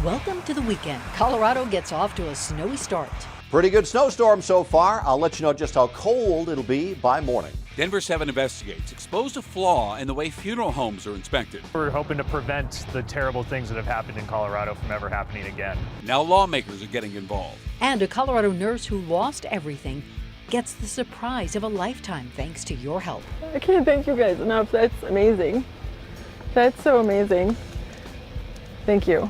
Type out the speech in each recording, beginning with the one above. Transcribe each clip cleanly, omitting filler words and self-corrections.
Welcome to the weekend. Colorado gets off to a snowy start. Pretty good snowstorm so far. I'll let you know just how cold it'll be by morning. Denver 7 investigates exposed a flaw in the way funeral homes are inspected. We're hoping to prevent the terrible things that have happened in Colorado from ever happening again. Now lawmakers are getting involved. And a Colorado nurse who lost everything gets the surprise of a lifetime thanks to your help. I can't thank you guys enough. That's amazing. That's so amazing. Thank you.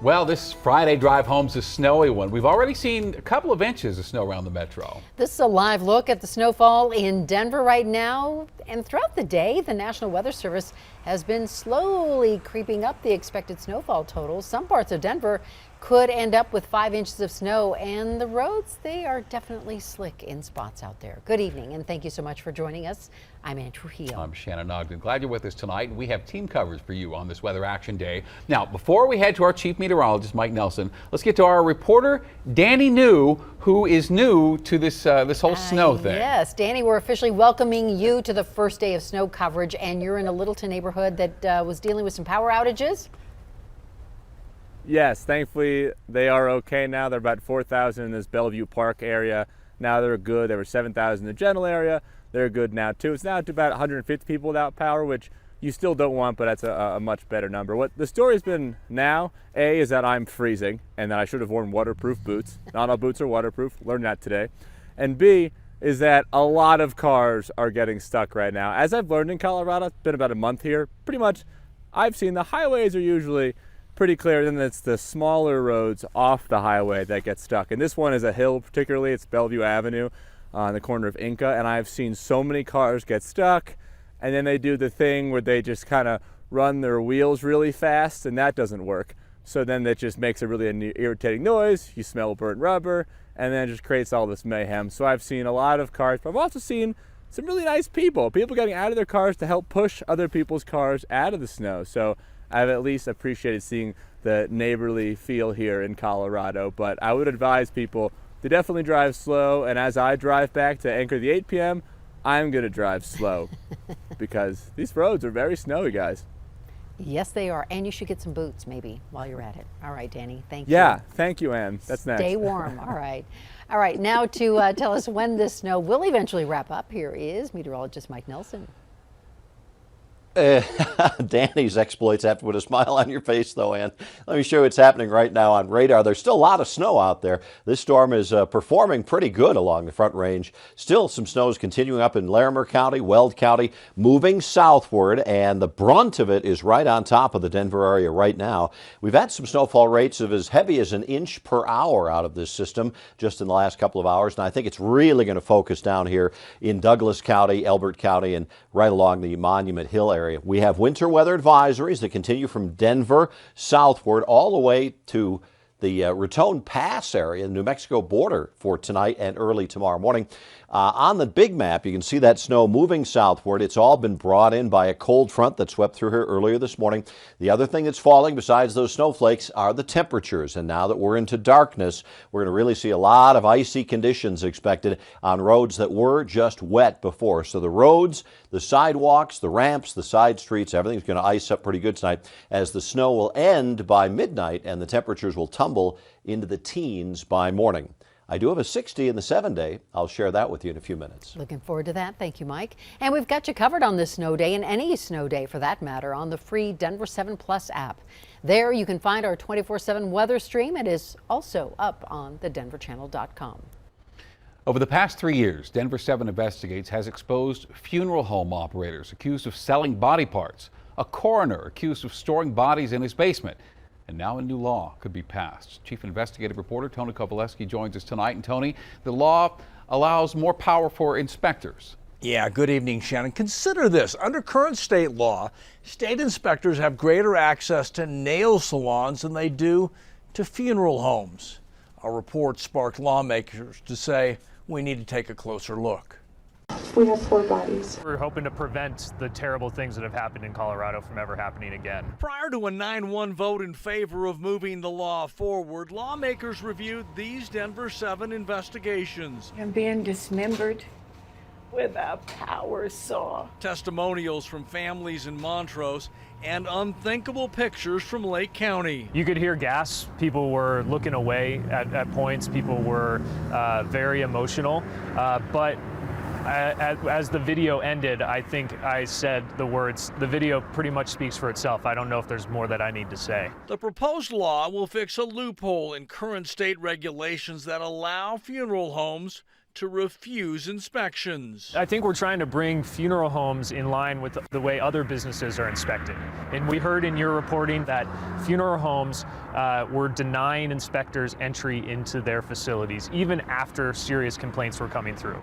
Well, this Friday drive home's a snowy one. We've already seen a couple of inches of snow around the metro. This is a live look at the snowfall in Denver right now. And throughout the day, the National Weather Service has been slowly creeping up the expected snowfall totals. Some parts of Denver could end up with 5 inches of snow, and the roads, they are definitely slick in spots out there. Good evening, and thank you so much for joining us. I'm Ann Trujillo. I'm Shannon Ogden. Glad you're with us tonight, and we have team coverage for you on this Weather Action Day. Now, before we head to our chief meteorologist, Mike Nelson, let's get to our reporter, Danny New, who is new to this whole snow thing. Yes, Danny, we're officially welcoming you to the first day of snow coverage, and you're in a Littleton neighborhood that was dealing with some power outages. Yes, thankfully they are okay now. They're about 4,000 in this Bellevue Park area. Now they're good. There were 7,000 in the general area. They're good now too. It's now to about 150 people without power, which you still don't want, but that's a much better number. What the story's been now, A, is that I'm freezing and that I should have worn waterproof boots. Not all boots are waterproof. Learned that today. And B, is that a lot of cars are getting stuck right now. As I've learned in Colorado, it's been about a month here, pretty much I've seen the highways are usually pretty clear, then it's the smaller roads off the highway that get stuck. And this one is a hill, particularly, it's Bellevue Avenue on the corner of Inca, and I've seen so many cars get stuck, and then they do the thing where they just kind of run their wheels really fast, and that doesn't work. So then that just makes a really irritating noise, you smell burnt rubber, and then it just creates all this mayhem. So I've seen a lot of cars, but I've also seen some really nice people getting out of their cars to help push other people's cars out of the snow. So I've at least appreciated seeing the neighborly feel here in Colorado, but I would advise people to definitely drive slow, and as I drive back to anchor the 8 p.m., I'm going to drive slow because these roads are very snowy, guys. Yes, they are, and you should get some boots maybe while you're at it. All right, Danny, thank you. Yeah, thank you, Ann. That's next. Stay warm, all right. All right, now to tell us when this snow will eventually wrap up, here is meteorologist Mike Nelson. Danny's exploits have to put a smile on your face, though, Ann. Let me show you what's happening right now on radar. There's still a lot of snow out there. This storm is performing pretty good along the Front Range. Still some snow is continuing up in Larimer County, Weld County, moving southward, and the brunt of it is right on top of the Denver area right now. We've had some snowfall rates of as heavy as 1 inch per hour out of this system just in the last couple of hours, and I think it's really going to focus down here in Douglas County, Elbert County, and right along the Monument Hill area. We have winter weather advisories that continue from Denver southward all the way to the Raton Pass area, the New Mexico border for tonight and early tomorrow morning. On the big map, you can see that snow moving southward. It's all been brought in by a cold front that swept through here earlier this morning. The other thing that's falling besides those snowflakes are the temperatures. And now that we're into darkness, we're going to really see a lot of icy conditions expected on roads that were just wet before. So the roads, the sidewalks, the ramps, the side streets, everything's going to ice up pretty good tonight as the snow will end by midnight and the temperatures will tumble into the teens by morning. I do have a 60 in the 7-day. I'll share that with you in a few minutes. Looking forward to that. Thank you, Mike. And we've got you covered on this snow day and any snow day for that matter on the free Denver 7 Plus app. There you can find our 24/7 weather stream. It is also up on thedenverchannel.com. Over the past 3 years, Denver 7 Investigates has exposed funeral home operators accused of selling body parts, a coroner accused of storing bodies in his basement, and now a new law could be passed. Chief Investigative Reporter Tony Kowaleski joins us tonight. And Tony, the law allows more power for inspectors. Yeah, good evening, Shannon. Consider this. Under current state law, state inspectors have greater access to nail salons than they do to funeral homes. A report sparked lawmakers to say we need to take a closer look. We have 4 bodies. We're hoping to prevent the terrible things that have happened in Colorado from ever happening again. Prior to a 9-1 vote in favor of moving the law forward, lawmakers reviewed these Denver 7 investigations. I'm being dismembered with a power saw. Testimonials from families in Montrose and unthinkable pictures from Lake County. You could hear gas. People were looking away at points. People were very emotional. But as the video ended, I think I said the words, the video pretty much speaks for itself. I don't know if there's more that I need to say. The proposed law will fix a loophole in current state regulations that allow funeral homes to refuse inspections. I think we're trying to bring funeral homes in line with the way other businesses are inspected. And we heard in your reporting that funeral homes were denying inspectors entry into their facilities, even after serious complaints were coming through.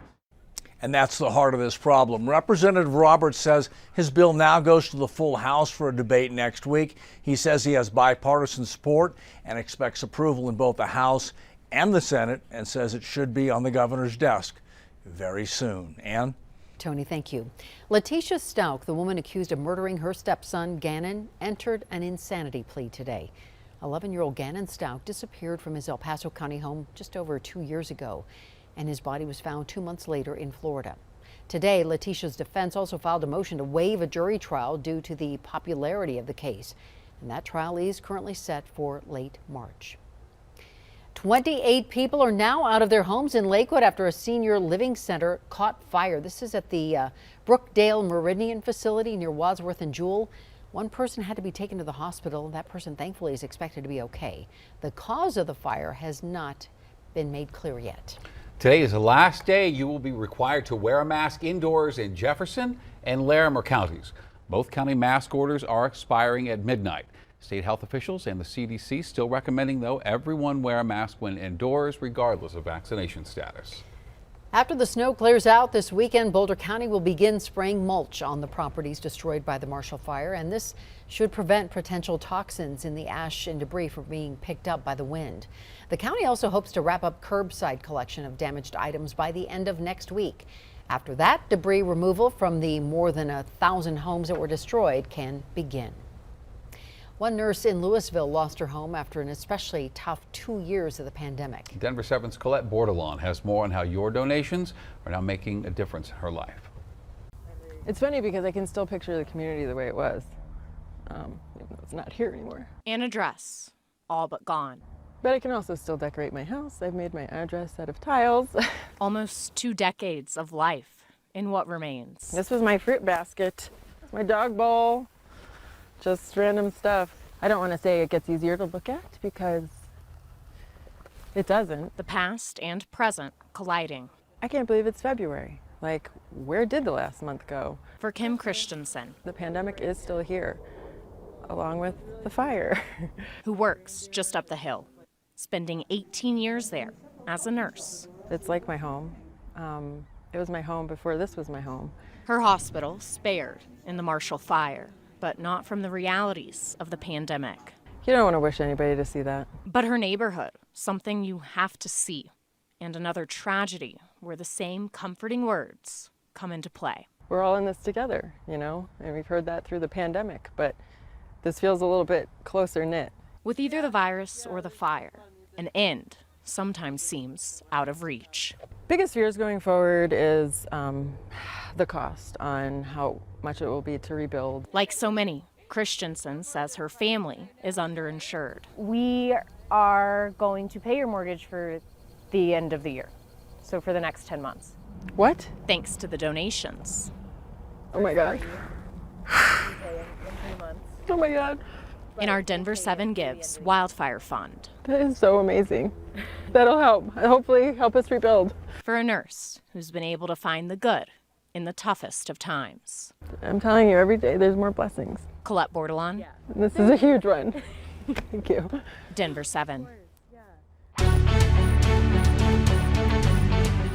And that's the heart of this problem. Representative Roberts says his bill now goes to the full House for a debate next week. He says he has bipartisan support and expects approval in both the House and the Senate, and says it should be on the governor's desk very soon. Ann? Tony, thank you. Letitia Stauch, the woman accused of murdering her stepson, Gannon, entered an insanity plea today. 11-year-old Gannon Stauch disappeared from his El Paso County home just over 2 years ago, and his body was found 2 months later in Florida. Today, Letitia's defense also filed a motion to waive a jury trial due to the popularity of the case, and that trial is currently set for late March. 28 people are now out of their homes in Lakewood after a senior living center caught fire. This is at the Brookdale Meridian facility near Wadsworth and Jewel. One person had to be taken to the hospital. That person thankfully is expected to be okay. The cause of the fire has not been made clear yet. Today is the last day you will be required to wear a mask indoors in Jefferson and Larimer counties. Both county mask orders are expiring at midnight. State health officials and the CDC still recommending, though, everyone wear a mask when indoors, regardless of vaccination status. After the snow clears out this weekend, Boulder County will begin spraying mulch on the properties destroyed by the Marshall Fire, and this should prevent potential toxins in the ash and debris from being picked up by the wind. The county also hopes to wrap up curbside collection of damaged items by the end of next week. After that, debris removal from the more than 1,000 homes that were destroyed can begin. One nurse in Louisville lost her home after an especially tough 2 years of the pandemic. Denver 7's Colette Bordelon has more on how your donations are now making a difference in her life. It's funny because I can still picture the community the way it was, even though it's not here anymore. An address, all but gone. But I can also still decorate my house. I've made my address out of tiles. Almost 2 decades of life in what remains. This was my fruit basket, my dog bowl, just random stuff. I don't want to say it gets easier to look at because it doesn't. The past and present colliding. I can't believe it's February. Like, where did the last month go? For Kim Christensen, The pandemic is still here, along with the fire. who works just up the hill, spending 18 years there as a nurse. It's like my home. It was my home before this was my home. Her hospital spared in the Marshall Fire, but not from the realities of the pandemic. You don't want to wish anybody to see that. But her neighborhood, something you have to see, and another tragedy where the same comforting words come into play. We're all in this together, you know, and we've heard that through the pandemic, but this feels a little bit closer knit. With either the virus or the fire, an end sometimes seems out of reach. Biggest fears going forward is the cost on how much it will be to rebuild. Like so many, Christensen says her family is underinsured. We are going to pay your mortgage for the end of the year, so for the next 10 months. What? Thanks to the donations. Oh my God. Oh my God. In our Denver 7 Gives Wildfire Fund. That is so amazing. That'll help. Hopefully help us rebuild. For a nurse who's been able to find the good in the toughest of times. I'm telling you, every day there's more blessings. Colette Bordelon. This is a huge one. Thank you. Denver 7.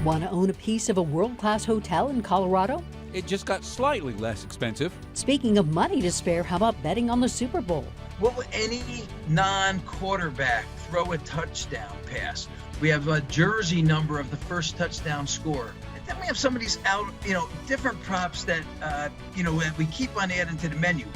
Want to own a piece of a world-class hotel in Colorado? It just got slightly less expensive. Speaking of money to spare, how about betting on the Super Bowl? Will any non-quarterback throw a touchdown pass? We have a jersey number of the first touchdown scorer. And then we have some of these different props that, that we keep on adding to the menu.